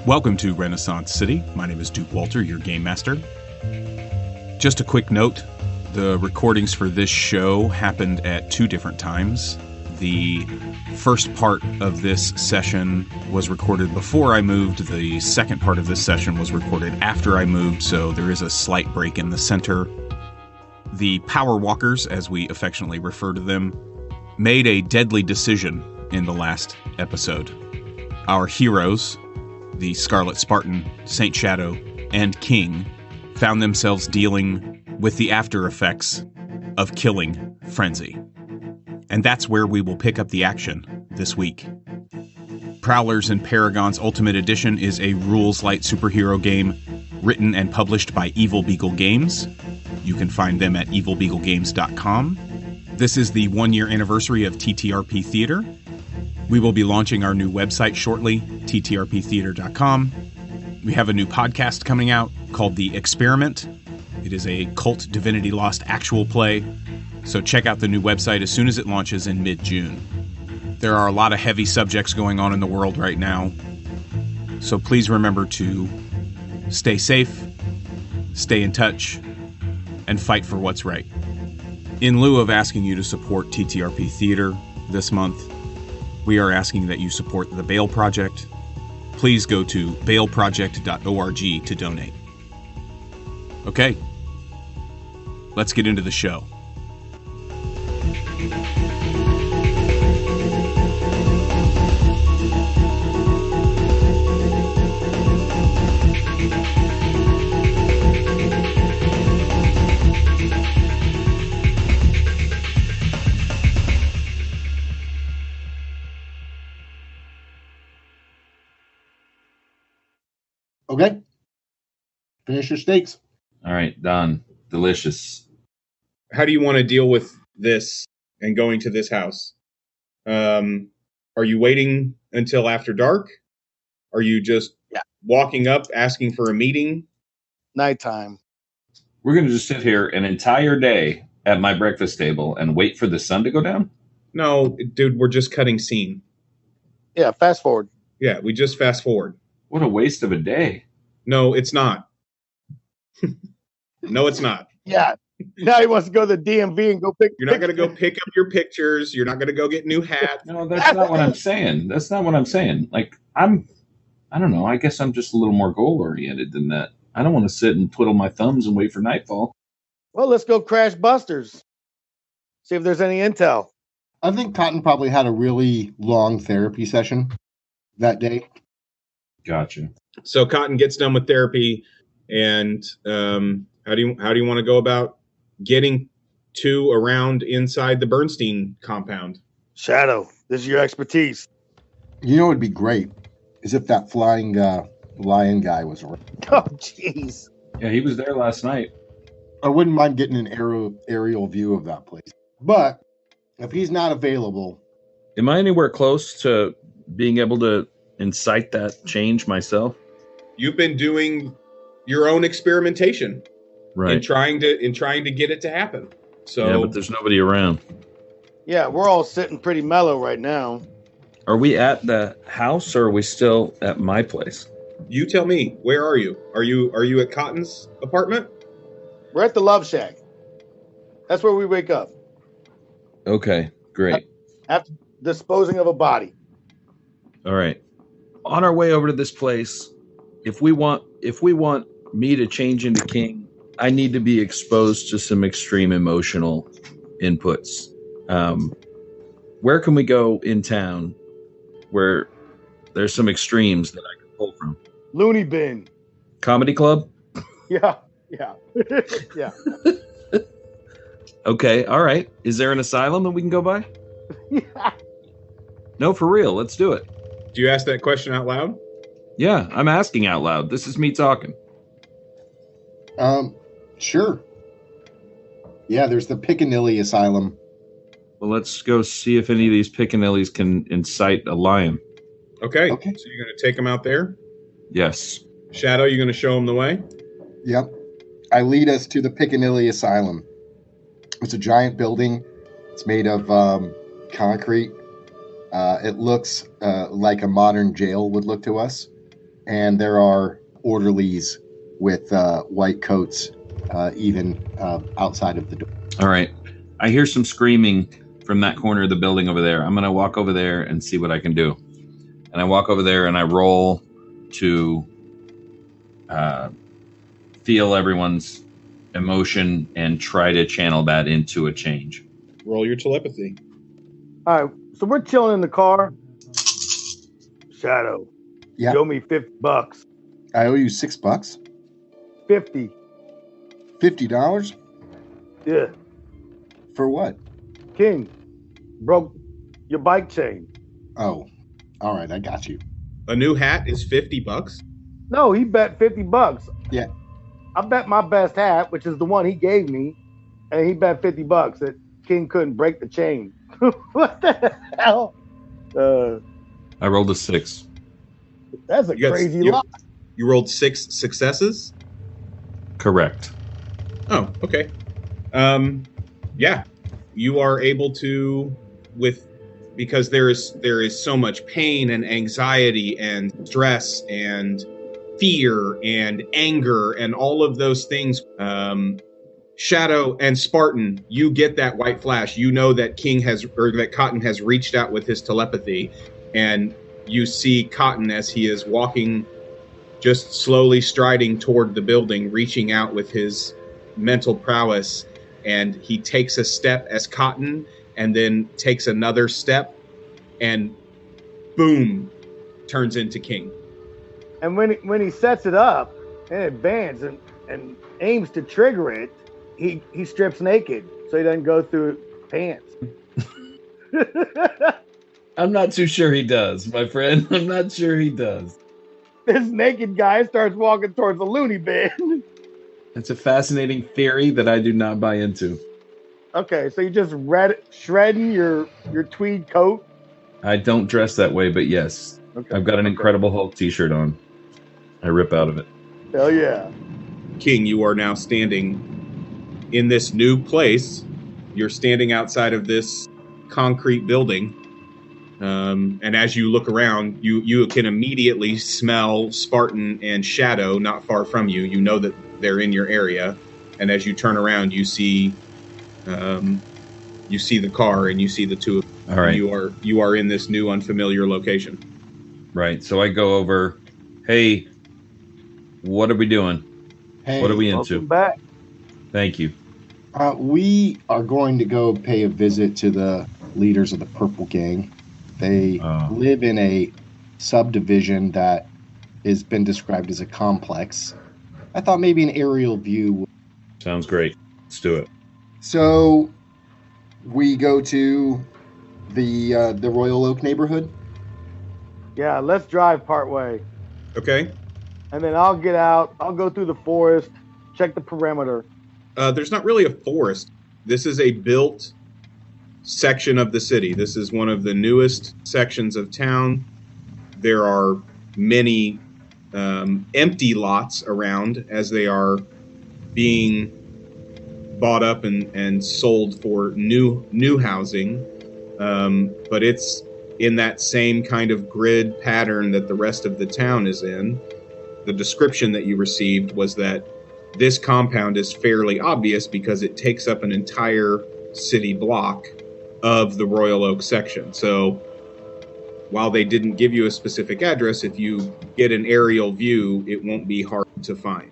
Welcome to Renaissance City. My name is Duke Walter, your game master. Just a quick note, the recordings for this show happened at two different times. The first part of this session was recorded before I moved. The second part of this session was recorded after I moved, so there is a slight break in the center. The Power Walkers, as we affectionately refer to them, made a deadly decision in the last episode. Our heroes, the Scarlet Spartan, Saint Shadow, and King, found themselves dealing with the after effects of killing Frenzy. And that's where we will pick up the action this week. Prowlers and Paragons Ultimate Edition is a rules-light superhero game written and published by Evil Beagle Games. You can find them at evilbeaglegames.com. This is the 1-year anniversary of TTRP Theater. We will be launching our new website shortly, ttrptheater.com. We have a new podcast coming out called The Experiment. It is a Cult Divinity Lost actual play, so check out the new website as soon as it launches in mid-June. There are a lot of heavy subjects going on in the world right now, so please remember to stay safe, stay in touch, and fight for what's right. In lieu of asking you to support TTRP Theater this month, we are asking that you support the Bail Project. Please go to bailproject.org to donate. Okay, let's get into the show. Okay. Finish your steaks. All right, done. Delicious. How do you want to deal with this and going to this house? Are you waiting until after dark? Are you just walking up, asking for a meeting? Nighttime. We're going to just sit here an entire day at my breakfast table and wait for the sun to go down? No, dude, we're just cutting scene. Yeah, fast forward. Yeah, we just fast forward. What a waste of a day. No, it's not. No, it's not. Yeah. Now he wants to go to the DMV and go pick. You're not going to go pick up your pictures. You're not going to go get new hats. No, that's not what I'm saying. That's not what I'm saying. Like, I don't know. I guess I'm just a little more goal-oriented than that. I don't want to sit and twiddle my thumbs and wait for nightfall. Well, let's go crash Buster's. See if there's any intel. I think Cotton probably had a really long therapy session that day. Gotcha. So Cotton gets done with therapy, and how do you want to go about getting to around inside the Bernstein compound? Shadow, this is your expertise. You know, it'd be great is if that flying lion guy was around. Oh, jeez. Yeah, he was there last night. I wouldn't mind getting an aerial view of that place. But if he's not available... Am I anywhere close to being able to incite that change myself? You've been doing your own experimentation, right? In trying to get it to happen. So yeah, but there's nobody around. Yeah, we're all sitting pretty mellow right now. Are we at the house or are we still at my place? You tell me. Where are you? Are you at Cotton's apartment? We're at the Love Shack. That's where we wake up. Okay, great. After disposing of a body. All right. On our way over to this place, if we want me to change into King, I need to be exposed to some extreme emotional inputs. Where can we go in town where there's some extremes that I can pull from? Looney Bin. Comedy club? Yeah. Yeah. Okay, all right. Is there an asylum that we can go by? Yeah. No, for real. Let's do it. Do you ask that question out loud? Yeah, I'm asking out loud. This is me talking. Sure. Yeah, there's the Piccadilly Asylum. Well, let's go see if any of these piccaninnies can incite a lion. Okay. Okay. So you're going to take him out there? Yes. Shadow, you're going to show him the way? Yep. I lead us to the Piccadilly Asylum. It's a giant building. It's made of concrete. It looks like a modern jail would look to us. And there are orderlies with white coats even outside of the door. All right. I hear some screaming from that corner of the building over there. I'm going to walk over there and see what I can do. And I walk over there and I roll to feel everyone's emotion and try to channel that into a change. Roll your telepathy. All right, so we're chilling in the car. Shadow, Yeah. show me $50. I owe you $6. 50. $50? Yeah. For what? King, broke your bike chain. Oh, all right. I got you. A new hat is $50. No, he bet $50. Yeah. I bet my best hat, which is the one he gave me, and he bet $50 that King couldn't break the chain. What the hell? I rolled a 6. That's a crazy lot. You rolled 6 successes? Correct. Oh, okay. Yeah, you are able to, because there is so much pain and anxiety and stress and fear and anger and all of those things. Shadow and Spartan, you get that white flash. You know that that Cotton has reached out with his telepathy, and you see Cotton as he is walking, just slowly striding toward the building, reaching out with his mental prowess, and he takes a step as Cotton and then takes another step and boom, turns into King. And when he sets it up in advance and aims to trigger it, he strips naked so he doesn't go through pants. I'm not too sure he does, my friend. I'm not sure he does. This naked guy starts walking towards the loony bin. It's a fascinating theory that I do not buy into. Okay, so you just shredding your tweed coat. I don't dress that way, but yes. Okay. I've got an Incredible Hulk t-shirt on. I rip out of it. Hell yeah. King, you are now standing in this new place. You're standing outside of this concrete building. And as you look around, you can immediately smell Spartan and Shadow not far from you. You know that they're in your area. And as you turn around, you see the car and you see the two of them. All right. You are in this new unfamiliar location. Right. So I go over, hey, what are we doing? Hey, What are we into? Welcome back. Thank you. We are going to go pay a visit to the leaders of the Purple Gang. They live in a subdivision that has been described as a complex. I thought maybe an aerial view. Sounds great. Let's do it. So we go to the Royal Oak neighborhood. Yeah, let's drive part way. Okay. And then I'll get out. I'll go through the forest, check the perimeter. There's not really a forest. This is a built section of the city. This is one of the newest sections of town. There are many empty lots around as they are being bought up and sold for new housing. But it's in that same kind of grid pattern that the rest of the town is in. The description that you received was that this compound is fairly obvious because it takes up an entire city block of the Royal Oak section. So while they didn't give you a specific address, if you get an aerial view, it won't be hard to find.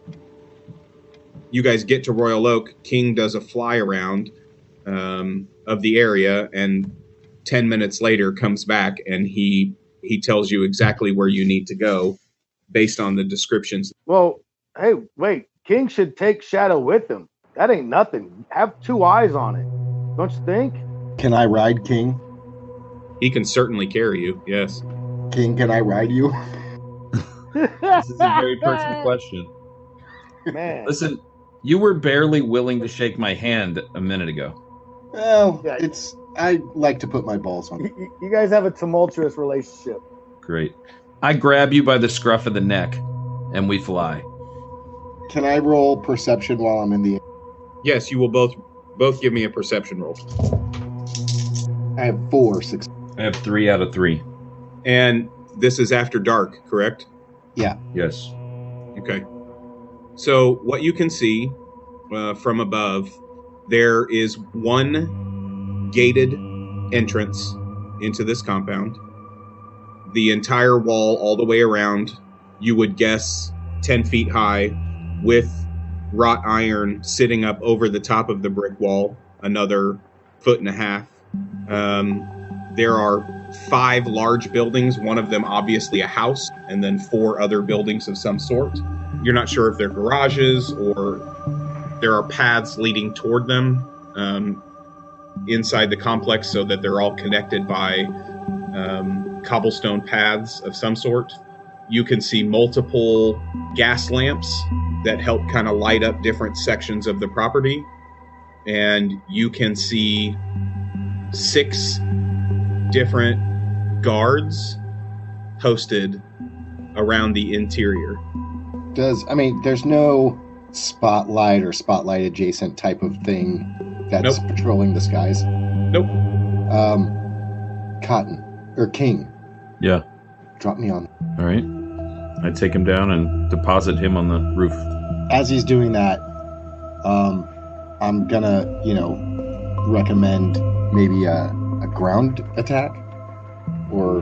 You guys get to Royal Oak. King does a fly around of the area, and 10 minutes later comes back and he tells you exactly where you need to go based on the descriptions. Well, hey, wait. King should take Shadow with him. That ain't nothing. Have 2 eyes on it. Don't you think? Can I ride King? He can certainly carry you, yes. King, can I ride you? This is a very personal question. Man. Listen, you were barely willing to shake my hand a minute ago. Well, Yeah. I like to put my balls on. You guys have a tumultuous relationship. Great. I grab you by the scruff of the neck, and we fly. Can I roll perception while I'm in the? Yes, you will both give me a perception roll. I have 4 6. I have 3 out of 3. And this is after dark, correct? Yeah. Yes. Okay. So what you can see from above, there is one gated entrance into this compound. The entire wall all the way around, you would guess 10 feet high, with wrought iron sitting up over the top of the brick wall, another 1.5 feet. There are 5 large buildings, one of them obviously a house, and then 4 other buildings of some sort. You're not sure if they're garages or there are paths leading toward them inside the complex, so that they're all connected by cobblestone paths of some sort. You can see multiple gas lamps that help kind of light up different sections of the property. And you can see 6 different guards posted around the interior. There's no spotlight or spotlight adjacent type of thing that's patrolling the skies? Nope. Cotton or King, Yeah. drop me on. All right. I take him down and deposit him on the roof. As he's doing that, I'm gonna, recommend maybe a ground attack, or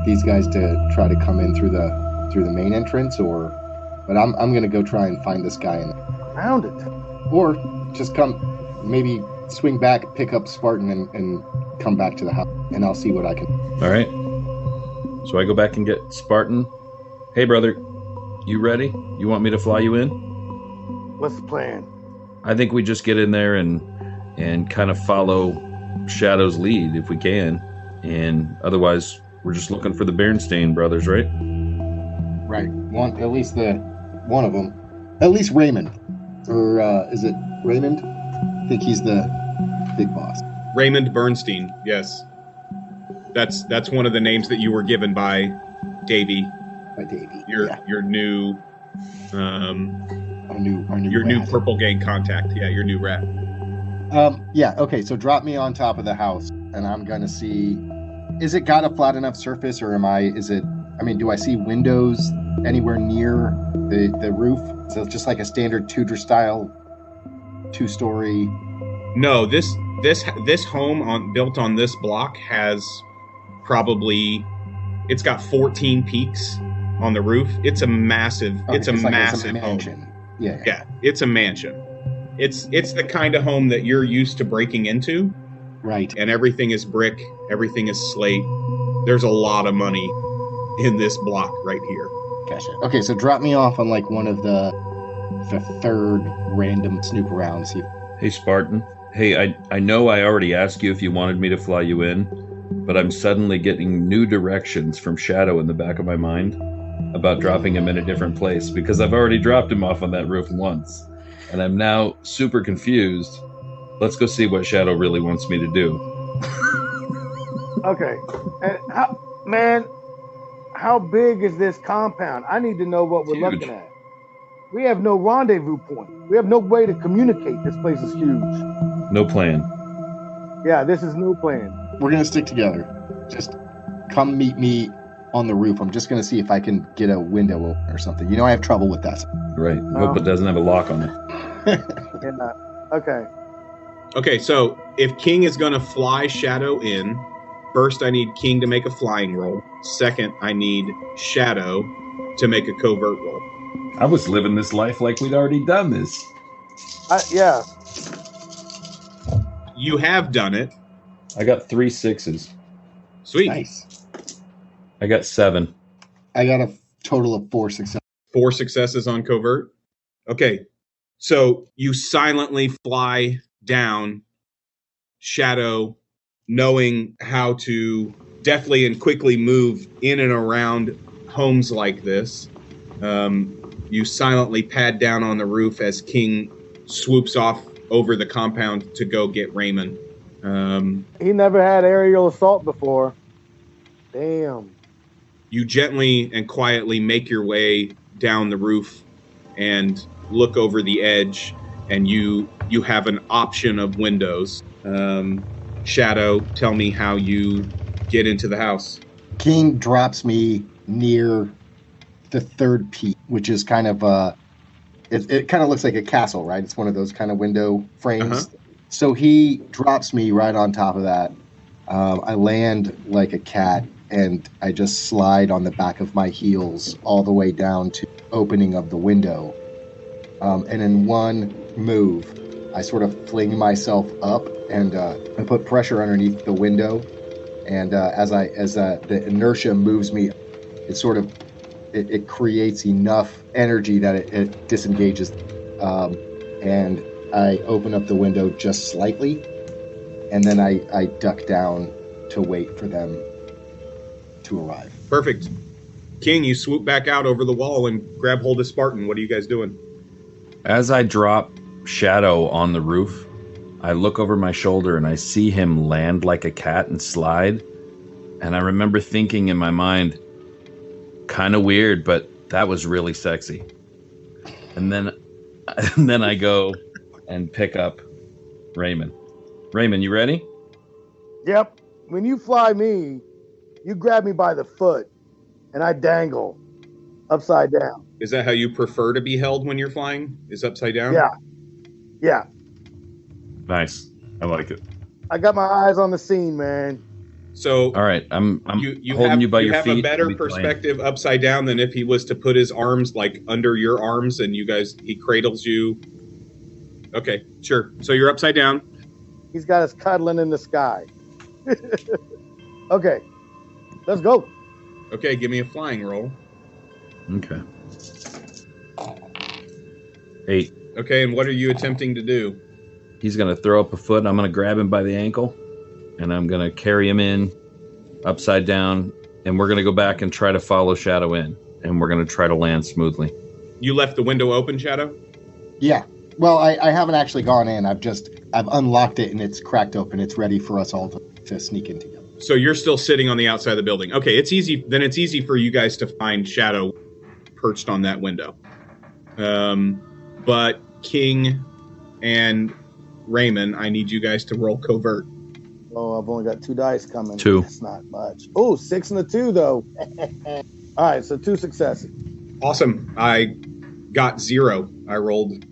these guys to try to come in through the main entrance, but I'm gonna go try and find this guy Found it. or just maybe swing back, pick up Spartan, and come back to the house, and I'll see what I can. All right. So I go back and get Spartan. Hey, brother, you ready? You want me to fly you in? What's the plan? I think we just get in there and kind of follow Shadow's lead if we can. And otherwise, we're just looking for the Berenstain brothers, right? Right. At least one of them. At least Raymond. Or is it Raymond? I think he's the big boss. Raymond Bernstein, yes. That's one of the names that you were given by Davey. By Davey. Your new our your rat. new Purple Gang contact. Yeah, your new rat. Okay, so drop me on top of the house, and I'm gonna see, is it got a flat enough surface, or do I see windows anywhere near the roof? So it's just like a standard Tudor style 2-story. No, this home built on this block has it's got 14 peaks on the roof. It's a massive massive mansion. home. Yeah, it's a mansion. It's the kind of home that you're used to breaking into. Right. And everything is brick, everything is slate. There's a lot of money in this block right here. Gotcha. Okay, so drop me off on like one of the third random snoop around. See. Hey, Spartan. Hey, I know I already asked you if you wanted me to fly you in, but I'm suddenly getting new directions from Shadow in the back of my mind about dropping him in a different place, because I've already dropped him off on that roof once, and I'm now super confused. Let's go see what Shadow really wants me to do. Okay. And how big is this compound? I need to know what we're Huge. looking at. We have no rendezvous point. We have no way to communicate. This place is huge. No plan. Yeah, this is no plan. We're gonna stick together. Just come meet me on the roof. I'm just gonna see if I can get a window open or something. I have trouble with that. Right. Hope it doesn't have a lock on it. Okay. Okay, so if King is going to fly Shadow in, first I need King to make a flying roll. Second, I need Shadow to make a covert roll. I was living this life like we'd already done this. Yeah. You have done it. I got 3 6s. Sweet. Nice. I got 7. I got a total of 4 successes. 4 successes on covert. Okay, so you silently fly down Shadow, knowing how to deftly and quickly move in and around homes like this. You silently pad down on the roof as King swoops off over the compound to go get Raymond. He never had aerial assault before. Damn. You gently and quietly make your way down the roof and look over the edge, and you have an option of windows. Shadow, tell me how you get into the house. King drops me near the third peak, which is kind of it kind of looks like a castle, right? It's one of those kind of window frames. Uh-huh. So he drops me right on top of that. I land like a cat, and I just slide on the back of my heels all the way down to opening of the window. And in one move, I sort of fling myself up, and I put pressure underneath the window. And as the inertia moves me, it sort of it creates enough energy that it disengages. And I open up the window just slightly, and then I duck down to wait for them to arrive. Perfect. King, you swoop back out over the wall and grab hold of Spartan. What are you guys doing? As I drop Shadow on the roof, I look over my shoulder and I see him land like a cat and slide. And I remember thinking in my mind, kind of weird, but that was really sexy. And then I go and pick up Raymond. Raymond, you ready? Yep. When you fly me, you grab me by the foot, and I dangle upside down. Is that how you prefer to be held when you're flying? Is upside down? Yeah. Nice. I like it. I got my eyes on the scene, man. So, all right, I'm you holding have, you by your feet. You have a better perspective upside down than if he was to put his arms like under your arms and he cradles you. Okay, sure. So you're upside down. He's got us cuddling in the sky. Okay, let's go. Okay, give me a flying roll. Okay. 8. Okay, and what are you attempting to do? He's going to throw up a foot, and I'm going to grab him by the ankle, and I'm going to carry him in upside down, and we're going to go back and try to follow Shadow in, and we're going to try to land smoothly. You left the window open, Shadow? Yeah. Well, I haven't actually gone in. I've unlocked it, and it's cracked open. It's ready for us all to sneak in together. So you're still sitting on the outside of the building. Okay, it's easy. Then it's easy for you guys to find Shadow perched on that window. But King and Raymond, I need you guys to roll covert. Oh, I've only got 2 dice coming. 2. That's not much. Oh, 6 and a 2, though. All right, so 2 successes. Awesome. I got 0. I rolled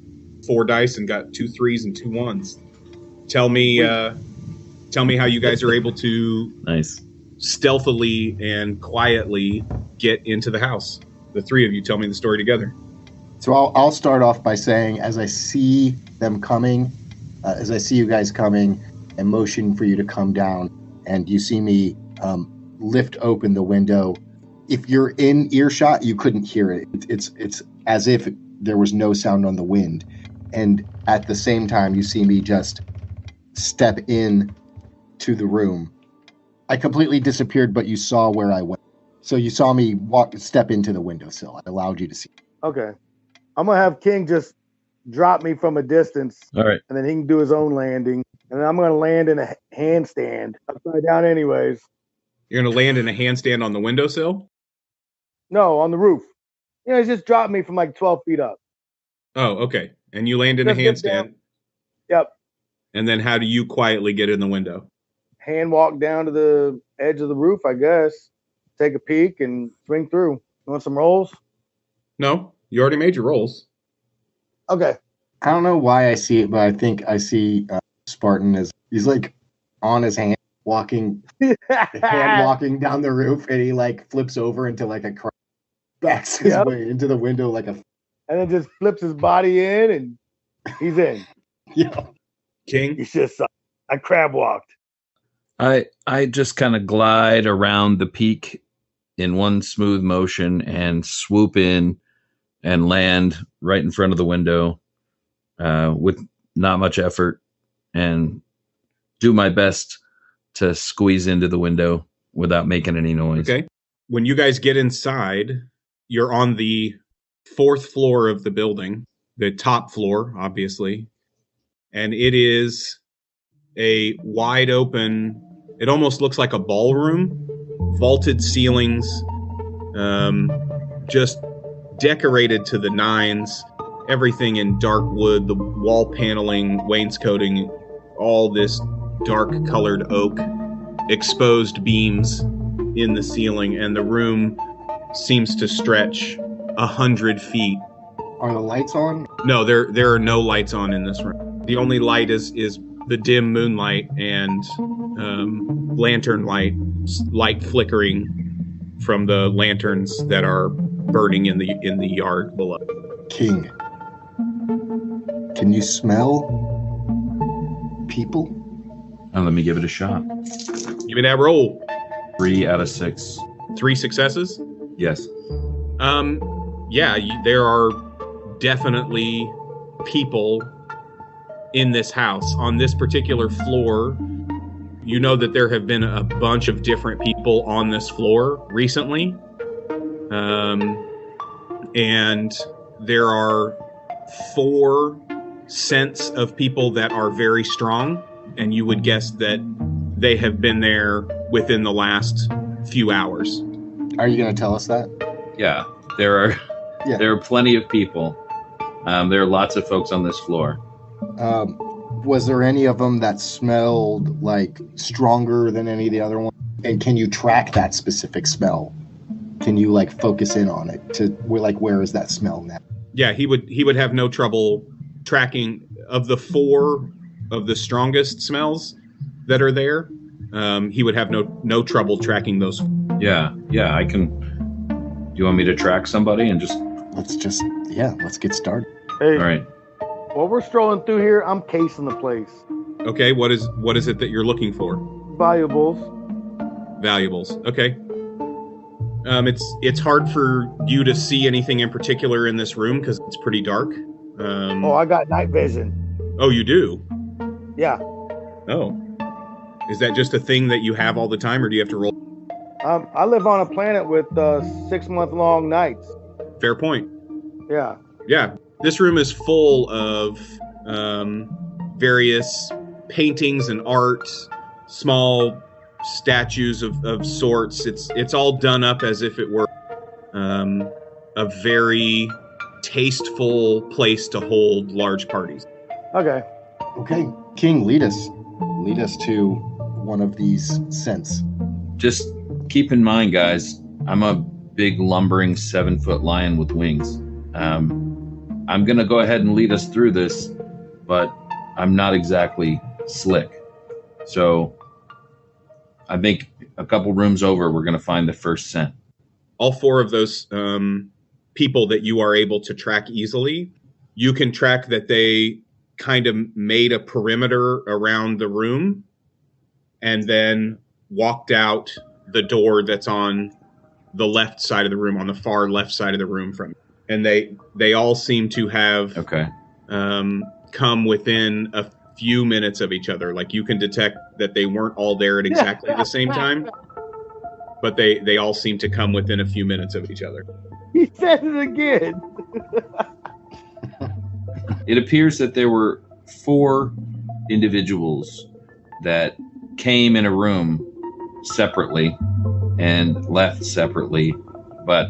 4 dice and got 2 3s and 2 1s. Tell me how you guys are able to nice stealthily and quietly get into the house. The 3 of you, tell me the story together. So I'll start off by saying, as I see them coming, as I see you guys coming, and motion for you to come down, and you see me lift open the window. If you're in earshot, you couldn't hear it. It's as if there was no sound on the wind. And at the same time, you see me just step in to the room. I completely disappeared, but you saw where I went. So you saw me step into the windowsill. I allowed you to see. Okay. I'm going to have King just drop me from a distance. All right. And then he can do his own landing. And then I'm going to land in a handstand upside down anyways. You're going to land in a handstand on the windowsill? No, on the roof. He just dropped me from like 12 feet up. Oh, okay. And you land in a handstand? Yep. And then how do you quietly get in the window? Hand walk down to the edge of the roof, I guess. Take a peek and swing through. You want some rolls? No, you already made your rolls. Okay. I don't know why I see it, but I think I see Spartan as he's like on his hand walking down the roof, and he like flips over into like a crowd, backs his way into the window like a, and then just flips his body in, and he's in. Yeah. King, He's just I crab walked. I just kind of glide around the peak in one smooth motion and swoop in and land right in front of the window with not much effort, and do my best to squeeze into the window without making any noise. Okay. When you guys get inside, you're on the 4th floor of the building, the top floor, obviously. And it is a wide open, it almost looks like a ballroom, vaulted ceilings, just decorated to the nines, everything in dark wood, the wall paneling, wainscoting, all this dark colored oak, exposed beams in the ceiling, and the room seems to stretch 100 feet. Are the lights on? No, there are no lights on in this room. The only light is the dim moonlight and lantern light flickering from the lanterns that are burning in the yard below. King, can you smell people? Let me give it a shot. Give me that roll. 3 out of 6. 3 successes? Yes. Yeah, there are definitely people in this house. On this particular floor, you know that there have been a bunch of different people on this floor recently. And there are 4 scents of people that are very strong, and you would guess that they have been there within the last few hours. Are you going to tell us that? Yeah, there are plenty of people. There are lots of folks on this floor. Was there any of them that smelled like stronger than any of the other ones? And can you track that specific smell? Can you like focus in on it to where is that smell now? Yeah, he would have no trouble tracking of the 4 of the strongest smells that are there. He would have no trouble tracking those. Yeah, I can. Do you want me to track somebody and just? Let's get started. Hey, All right. while we're strolling through here, I'm casing the place. Okay, what is it that you're looking for? Valuables. Valuables. Okay. It's hard for you to see anything in particular in this room because it's pretty dark. I got night vision. Oh, you do? Yeah. Oh. Is that just a thing that you have all the time, or do you have to roll? I live on a planet with 6-month-long nights. Fair point. Yeah. Yeah. This room is full of various paintings and art, small statues of sorts. It's all done up as if it were a very tasteful place to hold large parties. Okay. Okay, King, lead us to one of these scents. Just keep in mind, guys, I'm a big lumbering 7-foot lion with wings. I'm going to go ahead and lead us through this, but I'm not exactly slick. So I think a couple rooms over, we're going to find the first scent. All 4 of those people that you are able to track easily, you can track that they kind of made a perimeter around the room and then walked out the door that's on the left side of the room, on the far left side of the room from you. And they all seem to have come within a few minutes of each other. Like you can detect that they weren't all there at exactly the same time, but they all seem to come within a few minutes of each other. He said it again. It appears that there were 4 individuals that came in a room separately and left separately, but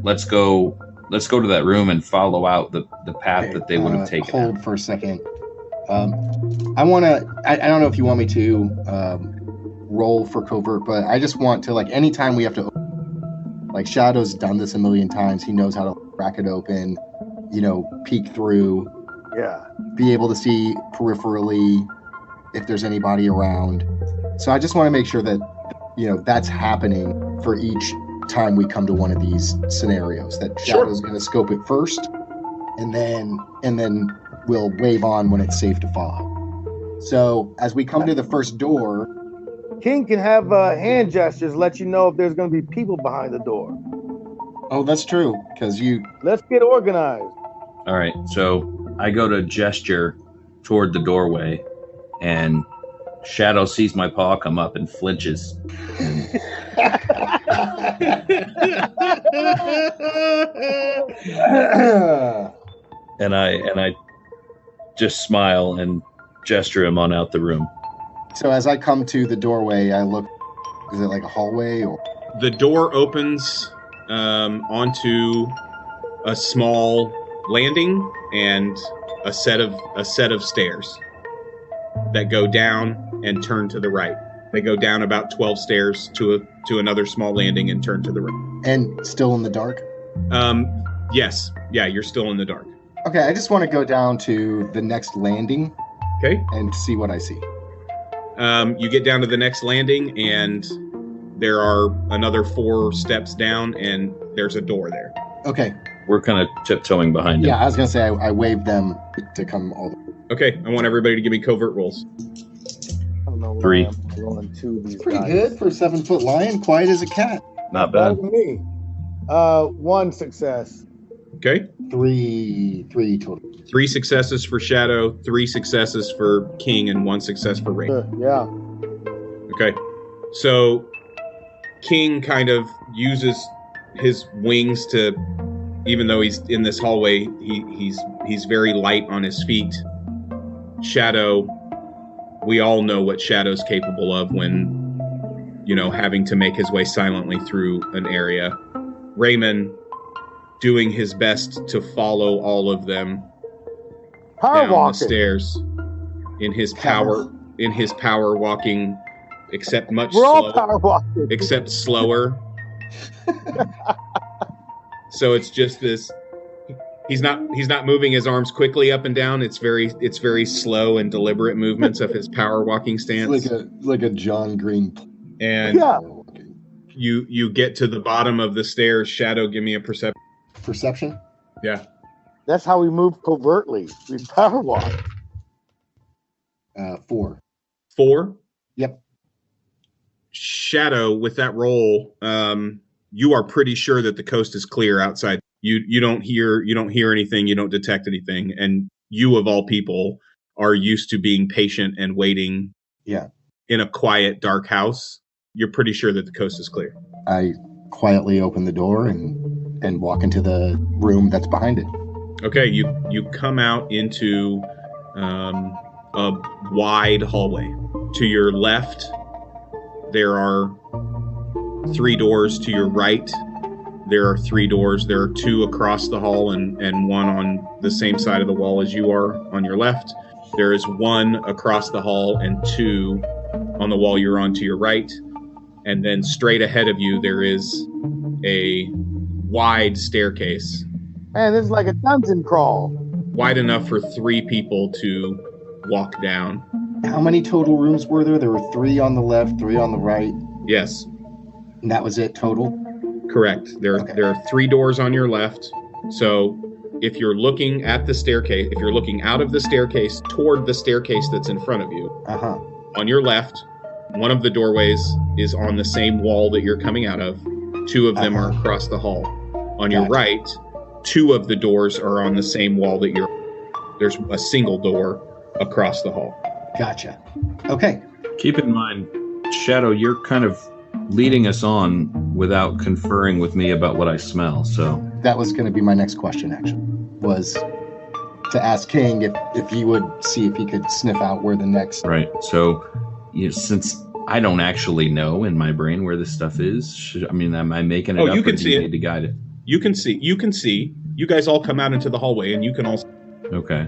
let's go to that room and follow out the path that they would have taken. Hold for a second. I don't know if you want me to roll for covert, but I just want to, like, anytime we have to open, like, Shadow's done this a million times. He knows how to crack it open, peek through. Yeah. Be able to see peripherally if there's anybody around. So I just want to make sure that, that's happening for each time we come to one of these scenarios, that Shadow's going to scope it first and then we'll wave on when it's safe to follow. So as we come to the first door, King can have hand gestures, let you know if there's going to be people behind the door. Oh, that's true. Let's get organized. All right. So I go to gesture toward the doorway, and Shadow sees my paw come up and flinches. And I just smile and gesture him on out the room. So as I come to the doorway, I look. Is it like a hallway or? The door opens onto a small landing and a set of stairs that go down and turn to the right. They go down about 12 stairs to another small landing and turn to the right. And still in the dark? Yes. Yeah, you're still in the dark. Okay, I just want to go down to the next landing. Okay. And see what I see. You get down to the next landing, and there are another 4 steps down, and there's a door there. Okay. We're kind of tiptoeing behind him. Yeah, I was going to say I waved them to come all the way. Okay, I want everybody to give me covert rolls. I don't know why 3. I'm rolling 2 of these It's pretty dice. good for a 7-foot lion, quiet as a cat. Not Better bad. than me. 1 success. Okay. 3 total. 3 successes for Shadow, 3 successes for King, and 1 success for Rain. Yeah. Okay. So King kind of uses his wings to, even though he's in this hallway, he's very light on his feet. Shadow, we all know what Shadow's capable of when, having to make his way silently through an area. Raymond doing his best to follow all of them Power down the walking. stairs in his power walking, except much We're all slower, power walking. except slower. So it's just this. He's not moving his arms quickly up and down. It's very slow and deliberate movements of his power walking stance. Like a John Green. And Yeah. you get to the bottom of the stairs. Shadow, give me a perception. Perception? Yeah. That's how we move covertly. We power walk. 4. 4? Yep. Shadow, with that roll, you are pretty sure that the coast is clear outside. You don't hear anything, you don't detect anything, and you of all people are used to being patient and waiting. Yeah. In a quiet, dark house. You're pretty sure that the coast is clear. I quietly open the door and walk into the room that's behind it. Okay, you come out into a wide hallway. To your left, there are 3 doors. To your right, there are 3 doors. There are 2 across the hall and 1 on the same side of the wall as you are on your left. There is 1 across the hall and 2 on the wall you're on to your right. And then straight ahead of you, there is a wide staircase. Man, this is like a dungeon crawl. Wide enough for 3 people to walk down. How many total rooms were there? There were 3 on the left, 3 on the right. Yes, And that was it total? correct. There are 3 doors on your left. So if you're looking at the staircase, if you're looking out of the staircase toward the staircase that's in front of you, Uh-huh. on your left, one of the doorways is on the same wall that you're coming out of. 2 of them are across the hall. On your Gotcha. right, 2 of the doors are on the same wall that you're. There's a single door across the hall. Gotcha. Okay. Keep in mind, Shadow, you're kind of leading us on without conferring with me about what I smell. So That was going to be my next question, actually, was to ask King if he would see if he could sniff out where the next... right. So since I don't actually know in my brain where this stuff is, am I making it up? You can or do see you it. need to guide it? You can see. You guys all come out into the hallway, and you can all. Okay.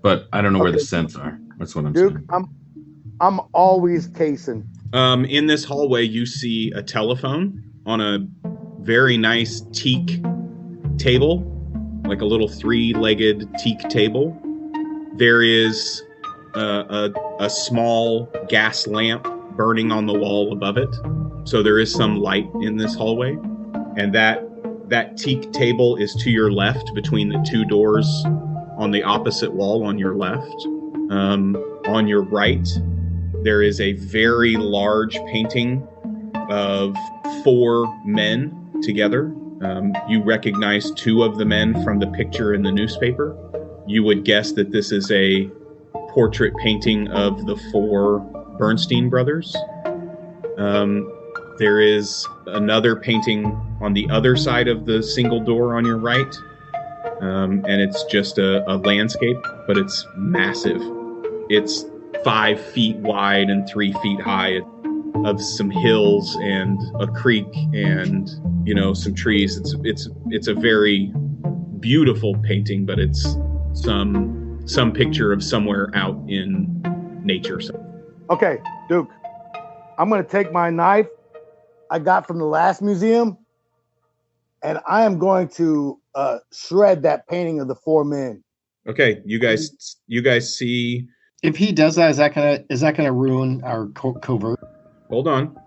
But I don't know where the Okay. scents are. That's what I'm Duke, saying. I'm always casing. In this hallway, you see a telephone on a very nice teak table, like a little 3-legged teak table. There is a small gas lamp burning on the wall above it, so there is some light in this hallway. And that teak table is to your left, between the 2 doors on the opposite wall on your left. On your right, there is a very large painting of 4 men together. You recognize 2 of the men from the picture in the newspaper. You would guess that this is portrait painting of the 4 Bernstein brothers. There is another painting on the other side of the single door on your right, and it's just a landscape, but it's massive. It's 5 feet wide and 3 feet high, of some hills and a creek and some trees. It's a very beautiful painting, but it's some picture of somewhere out in nature. Okay, Duke, I'm going to take my knife I got from the last museum, and I am going to shred that painting of the 4 men. Okay, you guys see. If he does that, is that gonna ruin our covert? Hold on.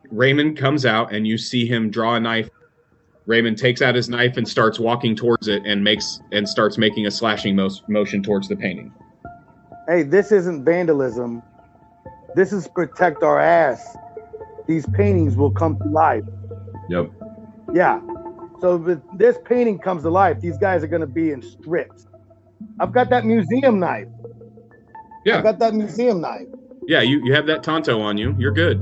Raymond comes out, and you see him draw a knife. Raymond takes out his knife and starts walking towards it, and starts making a slashing motion towards the painting. Hey, this isn't vandalism. This is protect our ass. These paintings will come to life. Yep. Yeah. So if this painting comes to life, these guys are going to be in strips. I've got that museum knife. Yeah. I've got that museum knife. Yeah, you have that Tonto on you. You're good.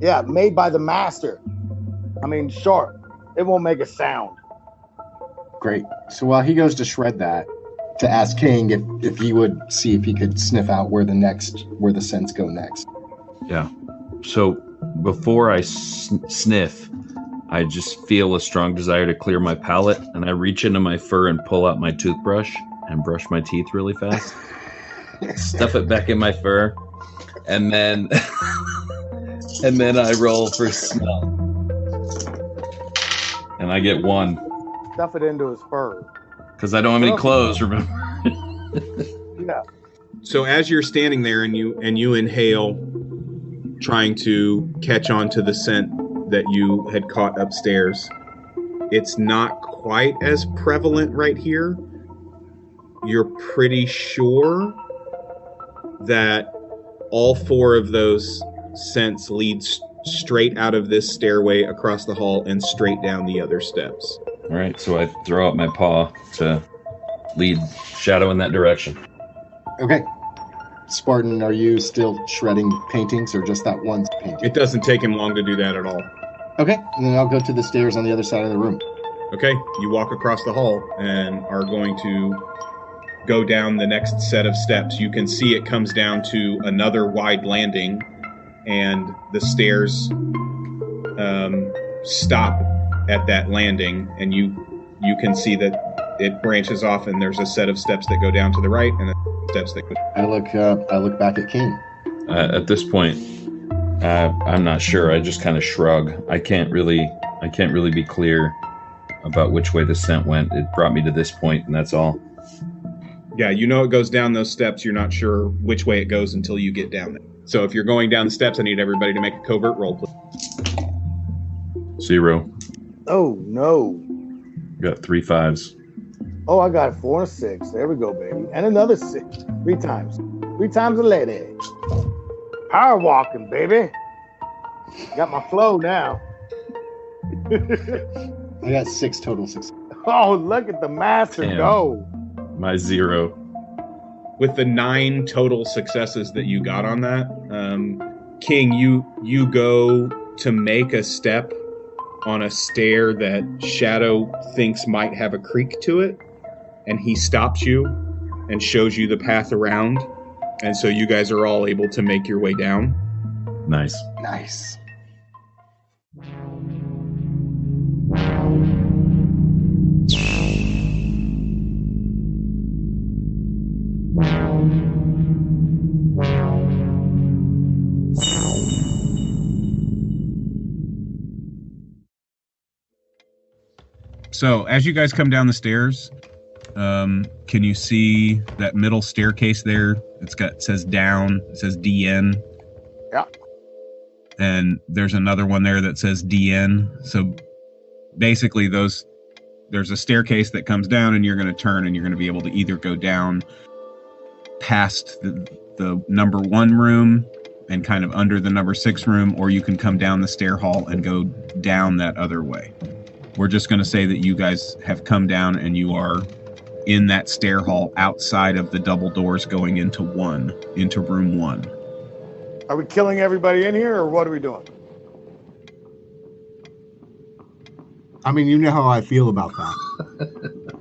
Yeah, made by the master. I mean, sharp. It won't make a sound. Great. So while he goes to shred that, To ask King if he would see if he could sniff out where the scents go next. Yeah. So before I sniff, I just feel a strong desire to clear my palate, and I reach into my fur and pull out my toothbrush and brush my teeth really fast. Stuff it back in my fur, and then I roll for smell, and I get 1 Stuff it into his fur. because I don't have any clothes. Remember? Yeah. So as you're standing there and you inhale, trying to catch on to the scent that you had caught upstairs, it's not quite as prevalent right here. You're pretty sure that all 4 of those scents lead straight out of this stairway across the hall and straight down the other steps. All right, so I throw out my paw to lead Shadow in that direction. Okay. Spartan, are you still shredding paintings or just that one painting? It doesn't take him long to do that at all. Okay, and then I'll go to the stairs on the other side of the room. Okay, you walk across the hall and are going to go down the next set of steps. You can see it comes down to another wide landing, and the stairs stop at that landing, and you can see that it branches off, and there's a set of steps that go down to the right and steps that go. I look back at King. At this point, I'm not sure. I just kind of shrug. I can't really be clear about which way the scent went. It brought me to this point, and that's all. Yeah, it goes down those steps. You're not sure which way it goes until you get down there. So if you're going down the steps, I need everybody to make a covert roll, please. 0. Oh, no. Got 3 5s. Oh, I got 4 and 6. There we go, baby. And another 6. 3 times. 3 times a lady. Power walking, baby. Got my flow now. I got 6 total success. Oh, look at the master go. My 0. With the 9 total successes that you got on that, King, you go to make a step on a stair that Shadow thinks might have a creak to it, and he stops you and shows you the path around, and so you guys are all able to make your way down. Nice. Nice. So as you guys come down the stairs, can you see that middle staircase there? It says down, it says DN. Yeah. And there's another one there that says DN. So basically there's a staircase that comes down, and you're going to turn, and you're going to be able to either go down past the number 1 room and kind of under the number 6 room, or you can come down the stair hall and go down that other way. We're just going to say that you guys have come down and you are in that stair hall outside of the double doors going into room 1. Are we killing everybody in here, or what are we doing? I mean, you know how I feel about that.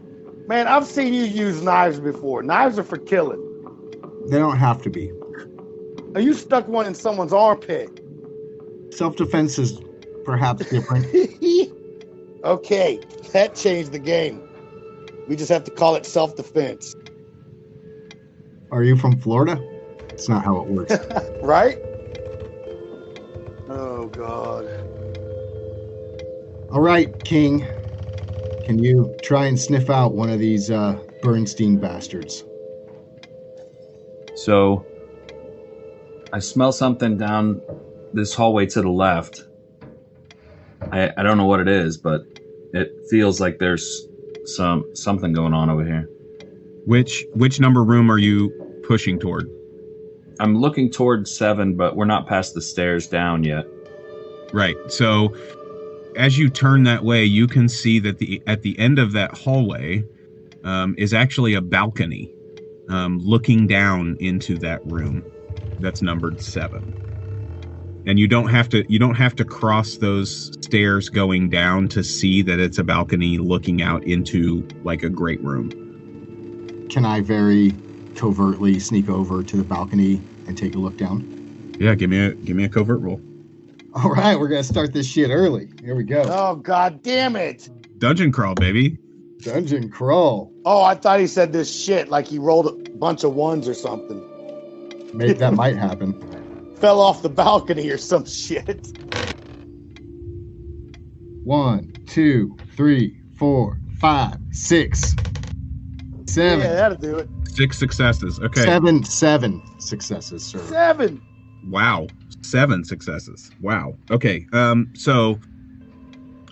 Man, I've seen you use knives before. Knives are for killing. They don't have to be. Now, you stuck one in someone's armpit. Self-defense is perhaps different. Okay, that changed the game. We just have to call it self-defense. Are you from Florida? It's not how it works. Right? Oh, God. All right, King. Can you try and sniff out one of these Bernstein bastards? So I smell something down this hallway to the left. I don't know what it is, but it feels like there's something going on over here. Which number room are you pushing toward? I'm looking toward 7, but we're not past the stairs down yet. Right. So as you turn that way, you can see that at the end of that hallway is actually a balcony looking down into that room that's numbered 7. And you don't have to cross those stairs going down to see that it's a balcony looking out into like a great room. Can I very covertly sneak over to the balcony and take a look down? Yeah, give me a covert roll. All right, we're gonna start this shit early. Here we go. Oh, God damn it. Dungeon crawl, baby. Dungeon crawl. Oh, I thought he said this shit like he rolled a bunch of ones or something. Maybe that might happen. Fell off the balcony or some shit. 1, 2, 3, 4, 5, 6, 7. Yeah, that'll do it. 6 successes. Okay. 7 successes, sir. 7. Wow. 7 successes. Wow. Okay. So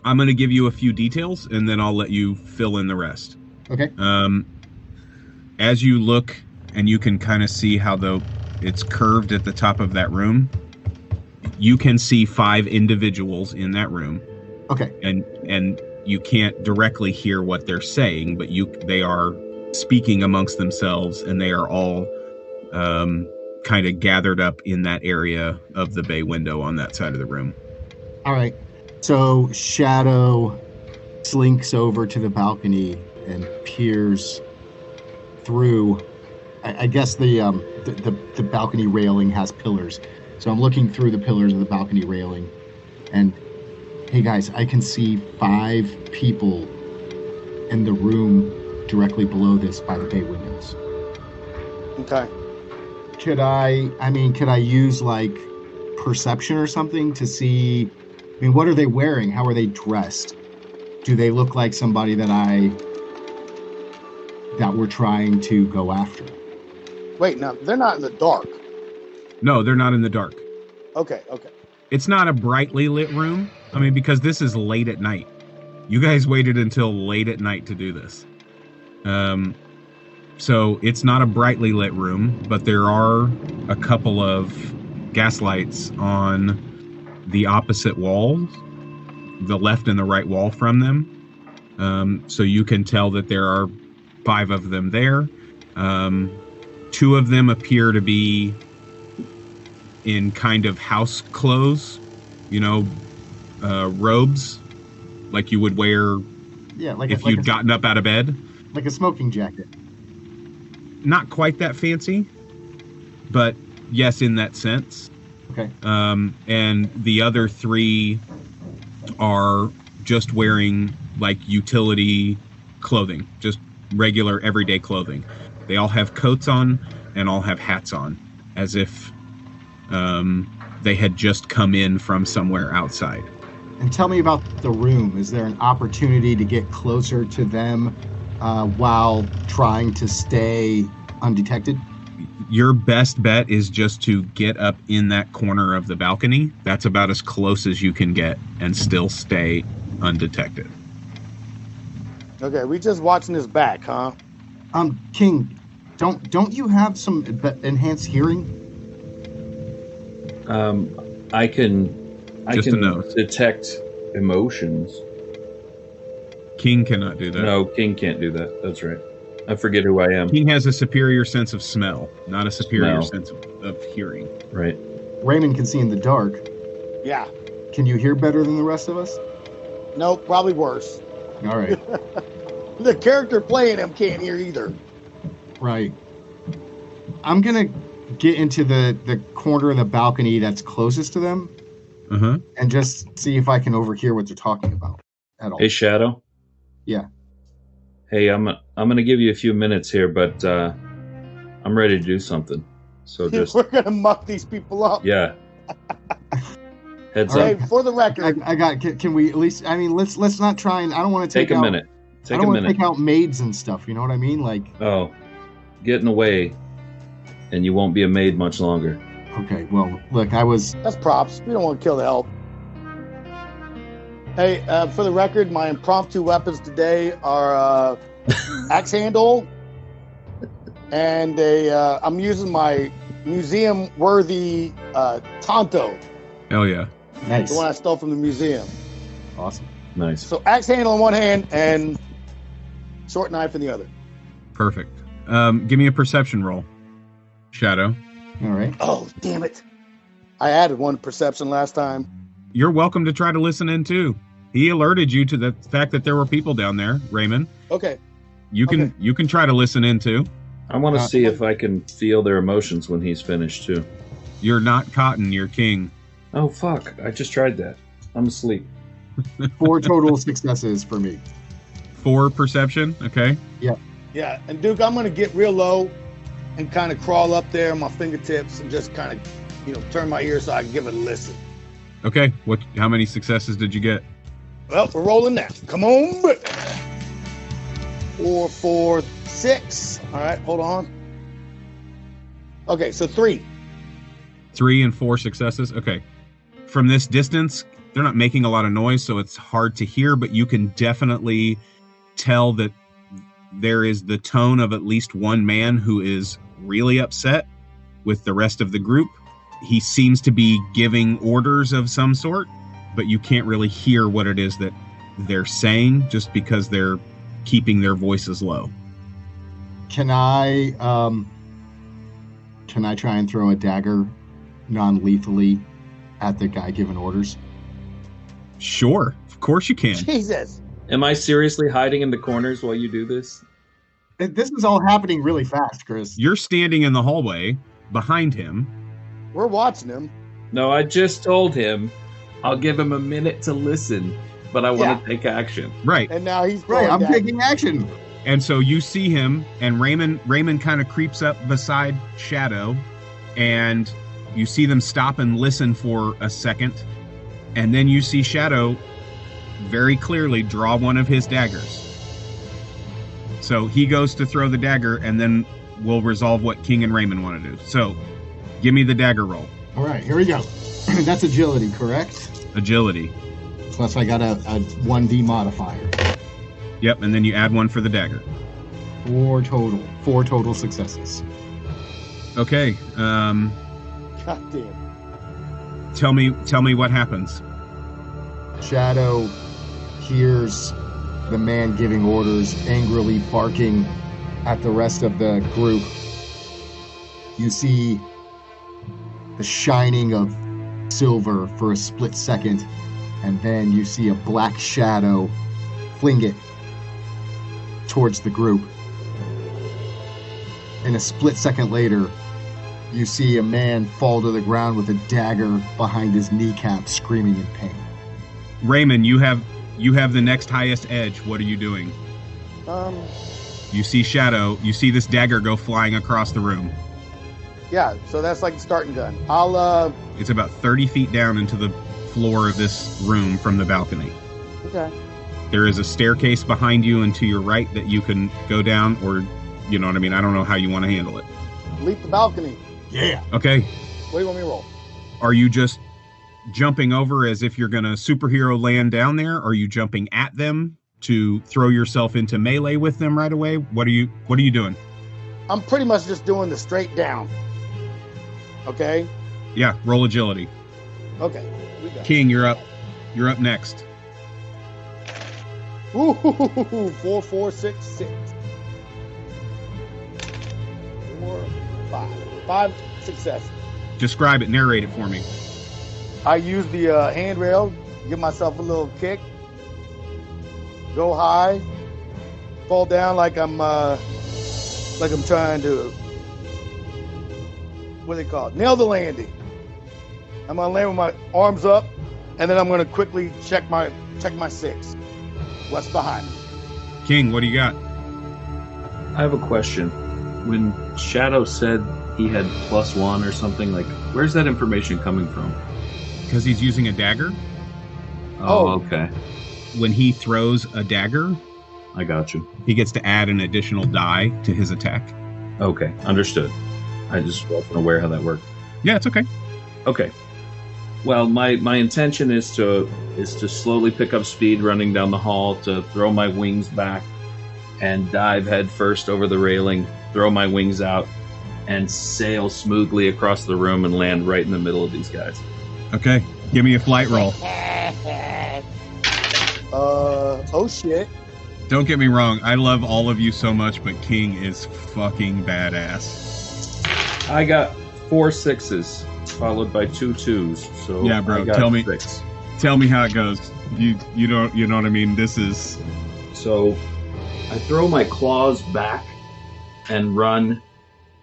I'm going to give you a few details and then I'll let you fill in the rest. Okay. As you look and you can kind of see how it's curved at the top of that room, you can see 5 individuals in that room. Okay. And you can't directly hear what they're saying, but they are speaking amongst themselves, and they are all kind of gathered up in that area of the bay window on that side of the room. All right. So Shadow slinks over to the balcony and peers through. I guess the balcony railing has pillars. So I'm looking through the pillars of the balcony railing, and hey guys, I can see 5 people in the room directly below this by the bay windows. Okay. Could I use like perception or something to see, what are they wearing? How are they dressed? Do they look like somebody that we're trying to go after? Wait, no, they're not in the dark. No, they're not in the dark. Okay. It's not a brightly lit room. Because this is late at night. You guys waited until late at night to do this. So it's not a brightly lit room, but there are a couple of gas lights on the opposite walls, the left and the right wall from them. So you can tell that there are 5 of them there. 2 of them appear to be in kind of house clothes, robes, like you would wear if you'd gotten up out of bed. Like a smoking jacket. Not quite that fancy, but yes, in that sense. Okay. And the other 3 are just wearing like utility clothing, just regular everyday clothing. They all have coats on and all have hats on, as if they had just come in from somewhere outside. And tell me about the room. Is there an opportunity to get closer to them while trying to stay undetected? Your best bet is just to get up in that corner of the balcony. That's about as close as you can get and still stay undetected. Okay, we just watching his back, huh? King, don't you have some enhanced hearing? I can detect emotions. King cannot do that. No, King can't do that. That's right. I forget who I am. King has a superior sense of smell, not a superior Smell. sense of hearing. Right. Raymond can see in the dark. Yeah. Can you hear better than the rest of us? No, probably worse. All right. The character playing him can't hear either. Right. I'm going to get into the corner of the balcony that's closest to them Uh-huh. and just see if I can overhear what they're talking about at all. Hey, Shadow. Yeah. Hey, I'm gonna give you a few minutes here, but I'm ready to do something. So just We're gonna muck these people up. yeah. Heads All Hey, up. right. for the record, I got. Can we at least? I mean, let's not try and. I don't want to Take a out, minute. I Take don't a want to minute. take out maids and stuff. You know what I mean? Like, Oh, get in the way, and you won't be a maid much longer. okay, well, look, I was. that's props. We don't want to kill the help. Hey, for the record, my impromptu weapons today are axe handle and I'm using my museum-worthy Tonto, Hell yeah. Nice. the one I stole from the museum. Awesome. Nice. So axe handle in one hand and short knife in the other. Perfect. Give me a perception roll, Shadow. All right. Oh, damn it. I added one perception last time. You're welcome to try to listen in too. He alerted you to the fact that there were people down there, Raymond. Okay. You can Okay. you can try to listen in too. I want to see if I can feel their emotions when he's finished too. You're not Cotton, you're King. Oh fuck! I just tried that. I'm asleep. 4 total successes for me. 4 perception, okay? Yeah, and Duke, I'm going to get real low and kind of crawl up there on my fingertips and just kind of, turn my ear so I can give it a listen. Okay. How many successes did you get? Well, we're rolling now. Come on. 4, 4, 6. All right, hold on. Okay, so 3. 3 and 4 successes. Okay. From this distance, they're not making a lot of noise, so it's hard to hear, but you can definitely tell that there is the tone of at least one man who is really upset with the rest of the group. He seems to be giving orders of some sort, but you can't really hear what it is that they're saying just because they're keeping their voices low. Can I try and throw a dagger non-lethally at the guy giving orders? Sure, of course you can. Jesus. Am I seriously hiding in the corners while you do this? This is all happening really fast, Chris. You're standing in the hallway behind him. We're watching him. No, I just told him I'll give him a minute to listen, but I want to take action. Right. And now he's Right, throwing I'm daggers. taking action. And so you see him, and Raymond kind of creeps up beside Shadow, and you see them stop and listen for a second, and then you see Shadow very clearly draw one of his daggers. So he goes to throw the dagger, and then we'll resolve what King and Raymond want to do. So give me the dagger roll. All right, here we go. That's agility, correct? Agility. Plus I got a 1d modifier. Yep, and then you add 1 for the dagger. 4 total successes. Okay. God damn. Tell me what happens. Shadow hears the man giving orders angrily barking at the rest of the group. You see the shining of silver for a split second, and then you see a black shadow fling it towards the group. And a split second later, you see a man fall to the ground with a dagger behind his kneecap, screaming in pain. Raymond, you have the next highest edge. What are you doing? You see Shadow. You see this dagger go flying across the room. Yeah, so that's like the starting gun. I'll, It's about 30 feet down into the floor of this room from the balcony. okay. There is a staircase behind you and to your right that you can go down, or, you know what I mean? I don't know how you want to handle it. Leap the balcony. Yeah. Okay. What do you want me to roll? Are you just jumping over as if you're going to superhero land down there? Are you jumping at them to throw yourself into melee with them right away? What are you doing? I'm pretty much just doing the straight down. Okay? Yeah, roll agility. Okay. We got it. King, you're up. You're up next. Ooh, 4, 4, 6, 6. 4, 5. 5 successes. Describe it, narrate it for me. I use the handrail, give myself a little kick, go high, fall down like I'm trying to, what do they call it? Nail the landing. I'm gonna land with my arms up, and then I'm gonna quickly check my 6. What's behind me? King, what do you got? I have a question. When Shadow said he had +1 or something, like, where's that information coming from? Because he's using a dagger. Oh, okay. When he throws a dagger, I got you. he gets to add an additional die to his attack. Okay, understood. I just wasn't aware how that worked. Yeah, it's okay. Okay. Well, my intention is to slowly pick up speed running down the hall, to throw my wings back and dive head first over the railing, throw my wings out, and sail smoothly across the room and land right in the middle of these guys. Okay, give me a flight roll. Oh shit. Don't get me wrong, I love all of you so much, but King is fucking badass. I got 4 6s, followed by 2 2s. So Yeah, bro, I got tell me. 6. Tell me how it goes. You know what I mean? This is... So I throw my claws back and run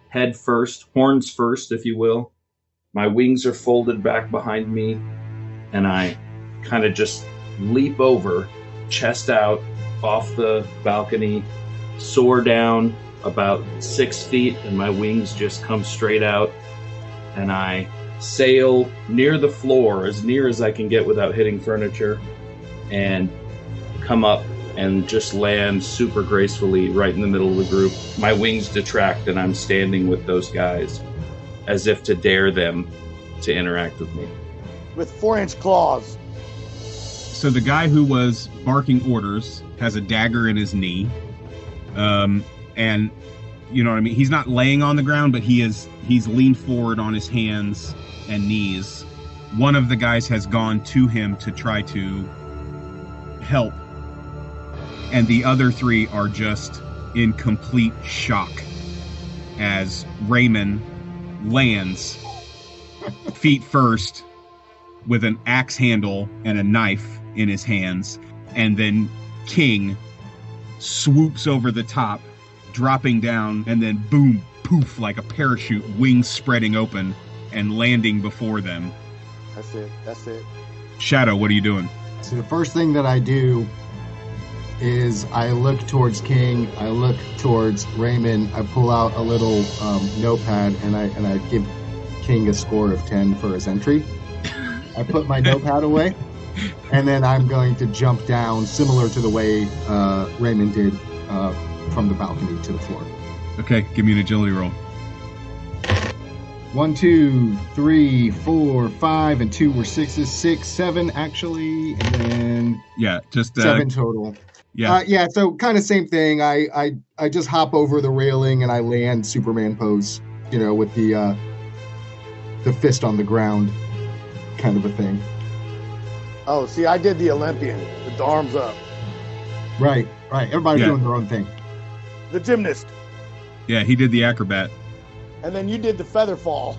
head first, horns first, if you will. My wings are folded back behind me, and I kind of just leap over, chest out, off the balcony, soar down about 6 feet, and my wings just come straight out, and I sail near the floor, as near as I can get without hitting furniture, and come up and just land super gracefully right in the middle of the group. My wings detract, and I'm standing with those guys as if to dare them to interact with me. With 4-inch claws. So the guy who was barking orders has a dagger in his knee. And you know what I mean? He's not laying on the ground, but he's leaned forward on his hands and knees. One of the guys has gone to him to try to help. And the other 3 are just in complete shock as Raymond lands feet first with an axe handle and a knife in his hands, and then King swoops over the top, dropping down, and then boom, poof, like a parachute, wings spreading open and landing before them. That's it. Shadow, what are you doing? So the first thing that I do is I look towards King, I look towards Raymond, I pull out a little notepad, and I give King a score of 10 for his entry. I put my notepad away, and then I'm going to jump down, similar to the way Raymond did from the balcony to the floor. Okay, give me an agility roll. 1, 2, 3, 4, 5, and 2 were 6s. 6, 7 actually, and then Yeah, just 7 total. yeah. So kind of same thing. I just hop over the railing and I land Superman pose, with the fist on the ground, kind of a thing. Oh, see, I did the Olympian, with the arms up. Right. Everybody's doing their own thing. The gymnast. Yeah, he did the acrobat. And then you did the feather fall.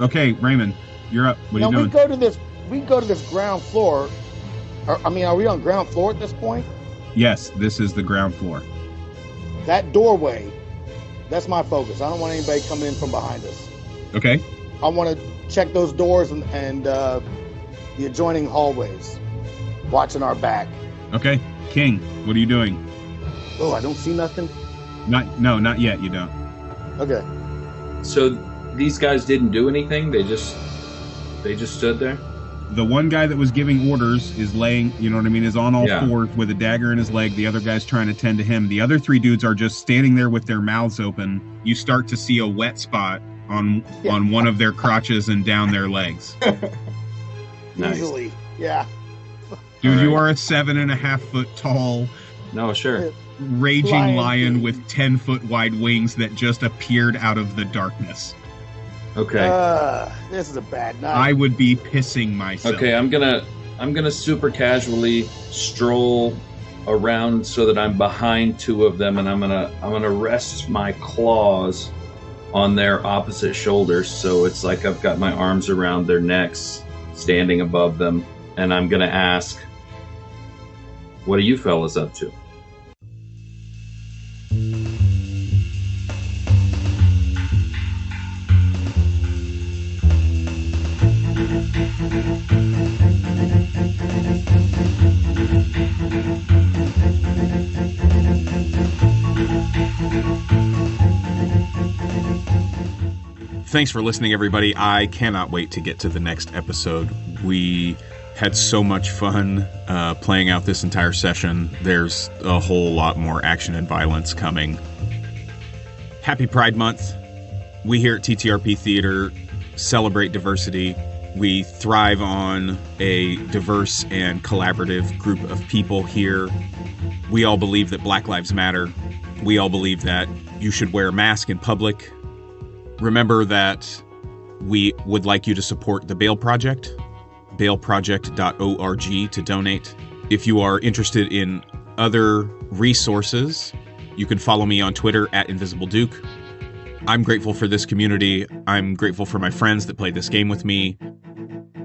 Okay, Raymond, you're up. What are you doing? We go to this ground floor. Are we on ground floor at this point? Yes, this is the ground floor. That doorway, that's my focus. I don't want anybody coming in from behind us. Okay. I want to check those doors and the adjoining hallways, watching our back. Okay. King, what are you doing? Oh, I don't see nothing? Not yet, you don't. Okay. So these guys didn't do anything? They just stood there? The one guy that was giving orders is laying, is on all Yeah. fours with a dagger in his leg. The other guy's trying to tend to him. The other 3 dudes are just standing there with their mouths open. You start to see a wet spot on one of their crotches and down their legs. Nice. Easily. Yeah. Dude, All you right. are a 7.5 foot tall, No, sure. raging lion King. with 10-foot wide wings that just appeared out of the darkness. Okay. This is a bad night. I would be pissing myself. Okay, I'm gonna super casually stroll around so that I'm behind two of them, and I'm gonna rest my claws on their opposite shoulders, so it's like I've got my arms around their necks, standing above them, and I'm gonna ask, what are you fellas up to? Thanks for listening, everybody. I cannot wait to get to the next episode. We had so much fun playing out this entire session. There's a whole lot more action and violence coming. Happy Pride Month. We here at TTRP Theater celebrate diversity. We thrive on a diverse and collaborative group of people here. We all believe that Black Lives Matter. We all believe that you should wear a mask in public. Remember that we would like you to support the Bail Project, bailproject.org to donate. If you are interested in other resources, you can follow me on Twitter at InvisibleDuke. I'm grateful for this community. I'm grateful for my friends that played this game with me.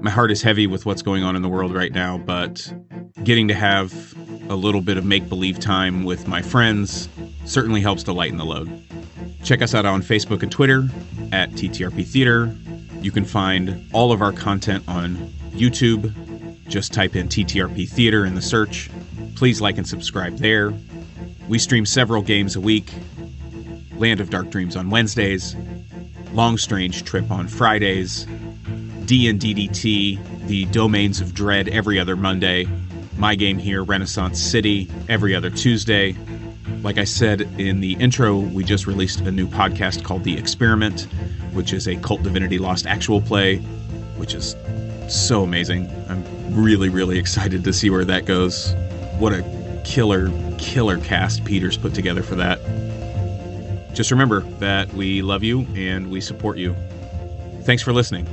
My heart is heavy with what's going on in the world right now, but getting to have a little bit of make-believe time with my friends certainly helps to lighten the load. Check us out on Facebook and Twitter at TTRP Theater. You can find all of our content on YouTube. Just type in TTRP Theater in the search. Please like and subscribe there. We stream several games a week. Land of Dark Dreams on Wednesdays. Long Strange Trip on Fridays. D&DDT, the Domains of Dread, every other Monday. My game here, Renaissance City, every other Tuesday. Like I said in the intro, we just released a new podcast called The Experiment, which is a Cult Divinity Lost actual play, which is so amazing. I'm really, really excited to see where that goes. What a killer cast Peter's put together for that. Just remember that we love you and we support you. Thanks for listening.